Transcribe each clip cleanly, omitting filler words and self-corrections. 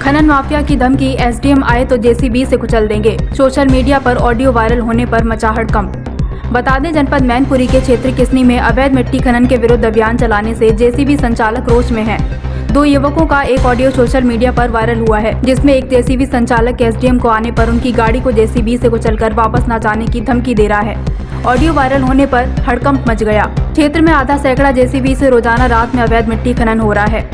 खनन माफिया की धमकी, एसडीएम आए तो जेसीबी से कुचल देंगे। सोशल मीडिया पर ऑडियो वायरल होने पर मचा हड़कंप। बता दें, जनपद मैनपुरी के क्षेत्र किसनी में अवैध मिट्टी खनन के विरुद्ध अभियान चलाने से जेसीबी संचालक रोष में है। दो युवकों का एक ऑडियो सोशल मीडिया पर वायरल हुआ है, जिसमें एक जेसीबी संचालक एसडीएम को आने पर उनकी गाड़ी को जेसीबी से कुचलकर वापस न जाने की धमकी दे रहा है। ऑडियो वायरल होने पर हड़कंप मच गया। क्षेत्र में आधा सैकड़ा जेसीबी से रोजाना रात में अवैध मिट्टी खनन हो रहा है।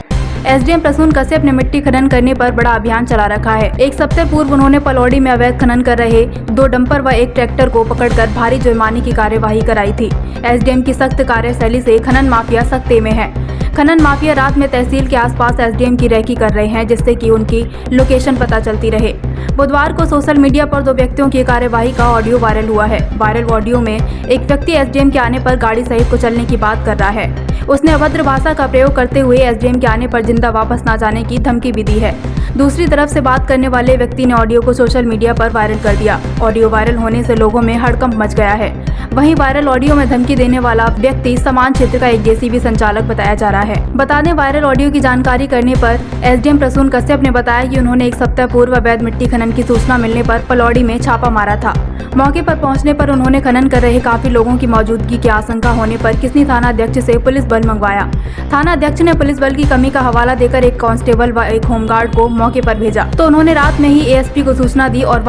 एसडीएम प्रसून कश्यप ने मिट्टी खनन करने पर बड़ा अभियान चला रखा है। एक सप्ताह पूर्व उन्होंने पलौड़ी में अवैध खनन कर रहे 2 डंपर व एक ट्रैक्टर को पकड़कर भारी जुर्माने की कार्यवाही कराई थी। एसडीएम की सख्त कार्यशैली से खनन माफिया सख्ते में है। खनन माफिया रात में तहसील के आसपास एसडीएम की रेकी कर रहे हैं, जिससे कि उनकी लोकेशन पता चलती रहे। बुधवार को सोशल मीडिया पर 2 व्यक्तियों की कार्यवाही का ऑडियो वायरल हुआ है। वायरल ऑडियो में एक व्यक्ति एसडीएम के आने पर गाड़ी सहित कुचलने की बात कर रहा है। उसने अभद्र भाषा का प्रयोग करते हुए एसडीएम के आने पर जिंदा वापस न जाने की धमकी भी दी है। दूसरी तरफ से बात करने वाले व्यक्ति ने ऑडियो को सोशल मीडिया पर वायरल कर दिया। ऑडियो वायरल होने से लोगों में हड़कंप मच गया है। वहीं वायरल ऑडियो में धमकी देने वाला व्यक्ति समान क्षेत्र का एक जेसीबी संचालक बताया जा रहा है। बता दें, वायरल ऑडियो की जानकारी करने पर एसडीएम प्रसून कश्यप ने बताया कि उन्होंने एक सप्ताह पूर्व अवैध मिट्टी खनन की सूचना मिलने पर पलौड़ी में छापा मारा था। मौके पर पहुंचने पर उन्होंने खनन कर रहे काफी लोगों की मौजूदगी की आशंका होने पर किसनी थाना अध्यक्ष से पुलिस बल मंगवाया। थाना अध्यक्ष ने पुलिस बल की कमी का हवाला देकर एक कांस्टेबल व एक होमगार्ड को मौके पर भेजा, तो उन्होंने रात में ही एएसपी को सूचना दी और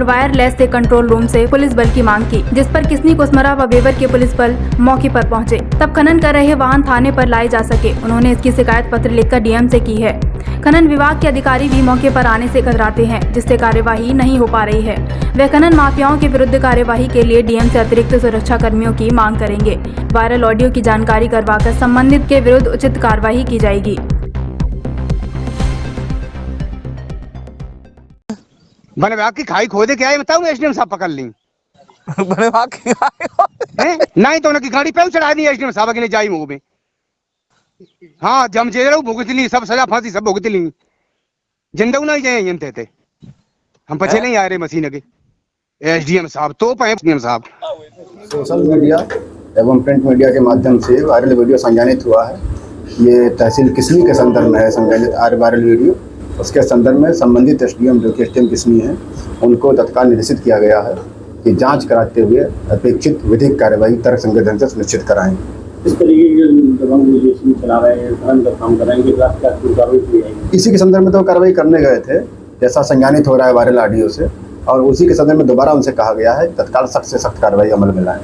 वायरलेस से कंट्रोल रूम से पुलिस बल की मांग की, जिस पर किसनी, कुसमरा व बेवर के पुलिस बल मौके पर पहुंचे। तब खनन कर रहे वाहन थाने पर लाए जा सके। उन्होंने इसकी शिकायत पत्र लिखकर डीएम से की है। खनन विभाग के अधिकारी भी मौके पर आने से कतराते हैं, जिससे कार्यवाही नहीं हो पा रही है। वे खनन माफियाओं के विरुद्ध कार्यवाही के लिए डीएम से अतिरिक्त सुरक्षा कर्मियों की मांग करेंगे। वायरल ऑडियो की जानकारी करवाकर संबंधित के विरुद्ध उचित कार्रवाई की जाएगी। बने विभाग की खाई खोदे क्या है बताओ, एसडीएम साहब पकड़ ली। बने विभाग की हैं नहीं तो उनकी गाड़ी पे चढ़ा दी एसडीएम साहब के लिए जाई मुंह में। हाँ जम जेल भुगत ली, सब सजा फांसी सब भुगत ली। जिंदा नहीं जाए यंते थे हम पछे नहीं आ रहे मशीन के। एसडीएम साहब तो एसडीएम साहब सोशल मीडिया एवं प्रिंट मीडिया के माध्यम से वायरल वीडियो संज्ञानित हुआ है। ये तहसील किसनी के संदर्भ में है संज्ञानित वायरल वीडियो। उसके संदर्भ में संबंधित एसडीएम जो कि एसडीएम किसनी है उनको तत्काल निर्देशित किया गया है कि जांच कराते हुए अपेक्षित विधिक कार्रवाई तर्कसंगत ढंग से सुनिश्चित कराएं। इस तरीके के चला रहे हैं, काम कर रहे हैं, इसी के संदर्भ में तो कार्रवाई करने गए थे, जैसा संज्ञानित हो रहा है वायरल ऑडियो से, और उसी के संदर्भ में दोबारा उनसे कहा गया है तत्काल सख्त से सख्त कार्रवाई अमल में लाएं।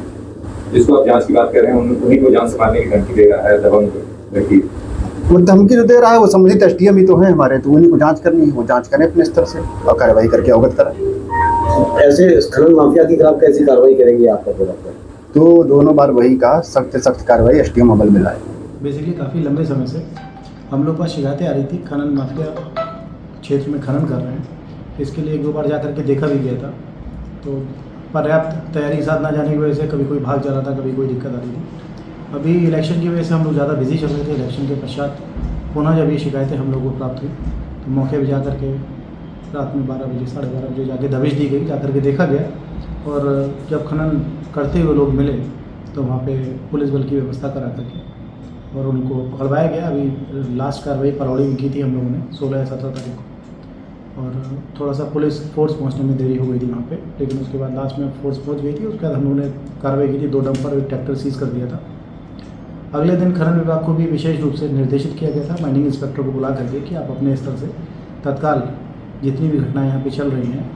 जिसको आप जांच की बात कर रहे हैं उन्हीं को जान से मारने की धमकी दे रहा है दबंग व्यक्ति। वो धमकी जो दे रहा है वो संबंधित एसडीएम ही तो है हमारे, तो उन्हीं को जांच करनी है, वो जांच करें अपने स्तर से और कार्रवाई करके अवगत कराएं। ऐसे खनन माफिया के खिलाफ कैसी कार्रवाई करेंगे आपका प्रोडक्ट? तो दोनों बार वही कहा, सख्त सख्त कार्रवाई एसडीएम अमल में लाए। बेसिकली काफ़ी लंबे समय से हम लोग पास शिकायतें आ रही थी, खनन माफिया क्षेत्र में खनन कर रहे हैं। इसके लिए 1-2 बार जा करके देखा भी गया था, तो पर्याप्त तैयारी के साथ ना जाने की वजह से कभी कोई भाग जा रहा था, कभी कोई दिक्कत आ रही थी। अभी इलेक्शन की वजह से हम लोग ज़्यादा बिजी चल रहे थे। इलेक्शन के पश्चात पुनः जब ये शिकायतें हम लोगों को प्राप्त हुई तो मौके पर जा करके रात में 12 बजे 12:30 बजे जाके दबिश दी गई, जा करके देखा गया, और जब खनन करते हुए लोग मिले तो वहाँ पे पुलिस बल की व्यवस्था करा करके और उनको पकड़वाया गया। अभी लास्ट कार्रवाई पलौड़ी में की थी हम लोगों ने 16 या 17 तारीख को, और थोड़ा सा पुलिस फोर्स पहुंचने में देरी हो गई थी वहाँ पे, लेकिन उसके बाद लास्ट में फोर्स पहुंच गई थी। उसके बाद हम लोगों ने कार्रवाई की थी, 2 डंपर और एक ट्रैक्टर सीज कर दिया था। अगले दिन खनन विभाग को भी विशेष रूप से निर्देशित किया गया था माइनिंग इंस्पेक्टर को बुला करके कि आप अपने स्तर से तत्काल जितनी भी घटनाएँ यहाँ पर चल रही हैं,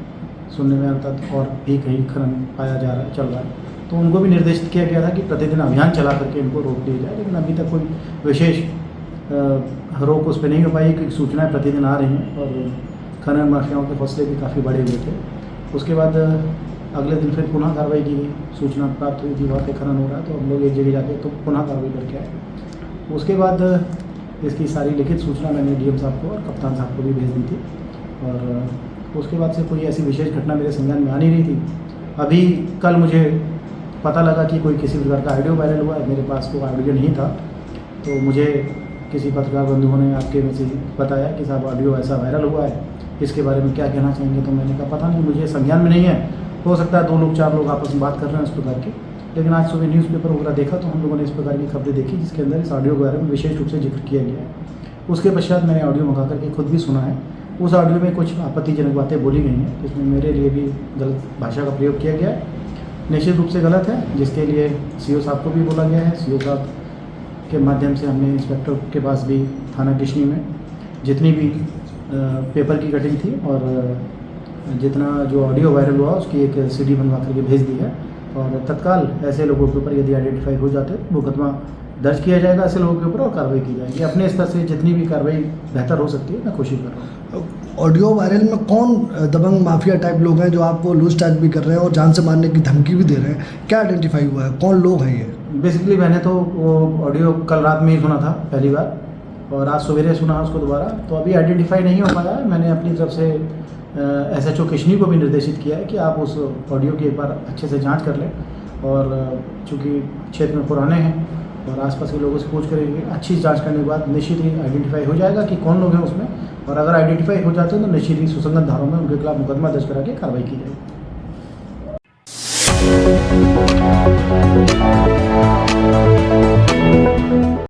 सुनने में आता और भी कहीं खनन पाया जा रहा है, चल रहा है, तो उनको भी निर्देशित किया गया था कि प्रतिदिन अभियान चला करके इनको रोक दिया जाए। लेकिन अभी तक कोई विशेष रोक उस पर नहीं हो पाई, क्योंकि सूचनाएं प्रतिदिन आ रही हैं और खनन माफियाओं के हौसले भी काफ़ी बढ़े हुए थे। उसके बाद अगले दिन फिर पुनः कार्रवाई की गई, सूचना प्राप्त हुई थी वहाँ पे खनन हो रहा है, तो हम लोग एक जगह जाके तो पुनः कार्रवाई करके आए। उसके बाद इसकी सारी लिखित सूचना मैंने डीएम साहब को और कप्तान साहब को भी भेज दी थी, और उसके बाद से कोई ऐसी विशेष घटना मेरे संज्ञान में आ नहीं रही थी। अभी कल मुझे पता लगा कि कोई किसी प्रकार का ऑडियो वायरल हुआ है, मेरे पास कोई ऑडियो नहीं था, तो मुझे किसी पत्रकार बंधुओं ने आपके में से बताया कि साहब ऑडियो ऐसा वायरल हुआ है, इसके बारे में क्या कहना चाहेंगे। तो मैंने कहा पता नहीं, मुझे संज्ञान में नहीं है, हो सकता है 2 लोग 4 लोग आपस में बात कर रहे हैं इस प्रकार की। लेकिन आज सुबह न्यूज़पेपर वगैरह देखा तो हम लोगों ने इस प्रकार की खबरें देखी जिसके अंदर इस ऑडियो के बारे में विशेष रूप से जिक्र किया गया है। उसके पश्चात मैंने ऑडियो मंगा करके खुद भी सुना है, उस ऑडियो में कुछ आपत्तिजनक बातें बोली गई हैं, जिसमें मेरे लिए भी गलत भाषा का प्रयोग किया गया है, निश्चित रूप से गलत है, जिसके लिए सीओ साहब को भी बोला गया है। सीओ साहब के माध्यम से हमने इंस्पेक्टर के पास भी थाना किशनी में जितनी भी पेपर की कटिंग थी और जितना जो ऑडियो वायरल हुआ उसकी एक सीडी बनवा करके भेज दी है, और तत्काल ऐसे लोगों के ऊपर यदि आइडेंटिफाई हो जाते हैं मुकदमा दर्ज किया जाएगा ऐसे लोगों के ऊपर और कार्रवाई की जाएगी। अपने स्तर से जितनी भी कार्रवाई बेहतर हो सकती है मैं कोशिश कर रहा हूँ। ऑडियो वायरल में कौन दबंग माफिया टाइप लोग हैं जो आपको लूज टैग भी कर रहे हैं और जान से मारने की धमकी भी दे रहे हैं, क्या आइडेंटिफाई हुआ है, कौन लोग हैं ये? बेसिकली मैंने तो वो ऑडियो कल रात में ही सुना था पहली बार, और आज सवेरे सुना उसको दोबारा, तो अभी आइडेंटिफाई नहीं हो पाया। मैंने अपनी तरफ से SHO किशनी को भी निर्देशित किया है कि आप उस ऑडियो की एक बार अच्छे से जांच कर लें, और चूँकि क्षेत्र में पुराने हैं और आसपास के लोगों से पूछ करेंगे, अच्छी जांच करने के बाद निश्चित ही आइडेंटिफाई हो जाएगा कि कौन लोग हैं उसमें, और अगर आइडेंटिफाई हो जाते हैं तो निश्चित ही सुसंगत धाराओं में उनके खिलाफ मुकदमा दर्ज करा के कार्रवाई की जाएगी।